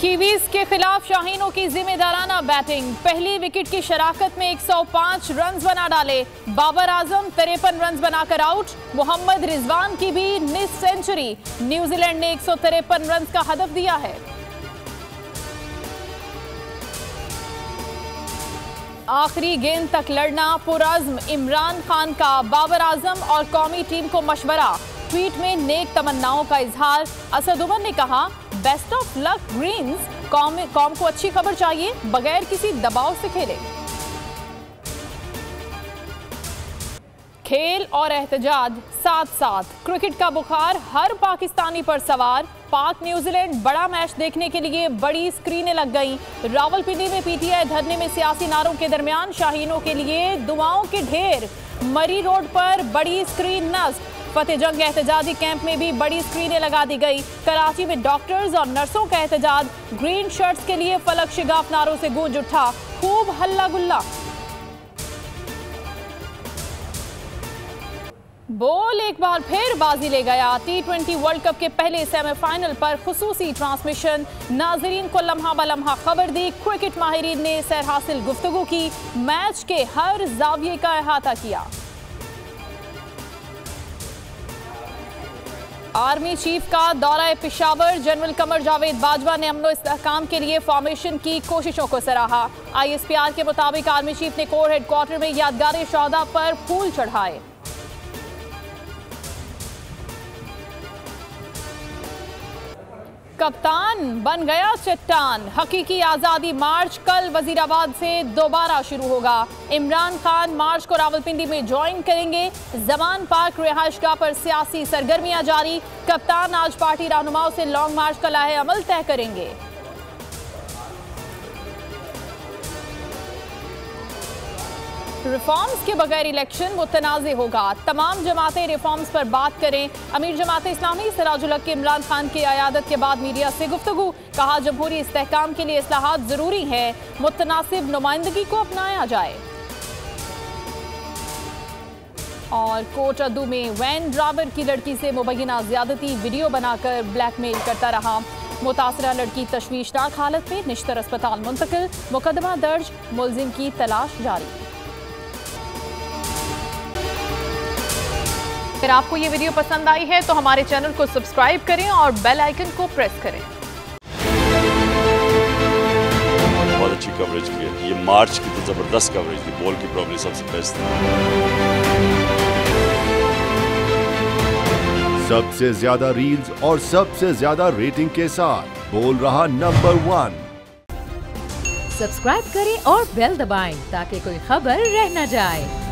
Kiwis के खिलाफ शाहीनों की जिम्मेदाराना बैटिंग। पहली विकेट की शराकत में 105 रन बना डाले। बाबर आजम 53 रन बनाकर आउट। मोहम्मद रिजवान की भी निस सेंचुरी। न्यूजीलैंड ने 153 रन का हदफ दिया है। आखिरी गेंद तक लड़ना पुरअज़्म इमरान खान का बाबर आजम और कौमी टीम को मशवरा। ट्वीट में नेक तमन्नाओं का इजहार। असद उमर ने कहा, बेस्ट ऑफ लक ग्रीन्स, कौम को अच्छी खबर चाहिए, बगैर किसी दबाव से खेले। खेल और एहतजाज साथ साथ। क्रिकेट का बुखार हर पाकिस्तानी पर सवार। पाक न्यूजीलैंड बड़ा मैच देखने के लिए बड़ी स्क्रीनें लग गईं। रावलपिंडी में पीटीआई धरने में सियासी नारों के दरमियान शाहीनों के लिए दुआओं के ढेर। मरी रोड पर बड़ी स्क्रीन नस्ब। फतेह जंग एहतजाजी कैंप में भी बड़ी स्क्रीनें लगा दी गई। कराची में डॉक्टर्स और नर्सों का एहतजाज। ग्रीन शर्ट्स के लिए फलक शिगाफ नारों से गूंज उठा। खूब हल्ला गुल्ला। बॉल एक बार फिर बाजी ले गया। T20 वर्ल्ड कप के पहले सेमीफाइनल पर खुसूसी ट्रांसमिशन। नाजरीन को लम्हा बलम्हा खबर दी। क्रिकेट माहिरीन ने सैर हासिल गुफ्तगू की। मैच के हर जाविये का अहाता किया। आर्मी चीफ का दौरा पेशावर। जनरल कमर जावेद बाजवा ने अमनो इस्तेहकाम के लिए फॉर्मेशन की कोशिशों को सराहा। ISPR के मुताबिक आर्मी चीफ ने कोर हेडक्वार्टर में यादगार शोहदा पर फूल चढ़ाए। कप्तान बन गया चट्टान। हकीकी आजादी मार्च कल वजीराबाद से दोबारा शुरू होगा। इमरान खान मार्च को रावलपिंडी में ज्वाइन करेंगे। जमान पार्क रिहाइशगाह पर सियासी सरगर्मियां जारी। कप्तान आज पार्टी रहनुमाओं से लॉन्ग मार्च का लाहे अमल तय करेंगे। रिफॉर्म्स के बगैर इलेक्शन मुतनाज़े होगा। तमाम जमातें रिफॉर्म्स पर बात करें। अमीर जमात इस्लामी सिराजुल हक इमरान खान की अयादत के बाद मीडिया से गुफ्तगू। कहा, जमहूरी इस्तेहकाम के लिए इस्लाहात जरूरी है। मुतनासिब नुमाइंदगी को अपनाया जाए। और कोट अद्दू में वैन ड्राइवर की लड़की से मुबैना ज्यादती वीडियो बनाकर ब्लैकमेल करता रहा। मुतासरा लड़की तशवीशनाक हालत में निश्तर अस्पताल मुंतकिल। मुकदमा दर्ज, मुलजिम की तलाश जारी। अगर आपको ये वीडियो पसंद आई है तो हमारे चैनल को सब्सक्राइब करें और बेल आइकन को प्रेस करें। बहुत अच्छी कवरेज की है। ये मार्च की तो जबरदस्त कवरेज थी। बॉल की प्रॉब्लम सबसे बेस्ट थी। सबसे ज्यादा रील्स और सबसे ज्यादा रेटिंग के साथ बोल रहा नंबर 1। सब्सक्राइब करें और बेल दबाएं ताकि कोई खबर रह न जाए।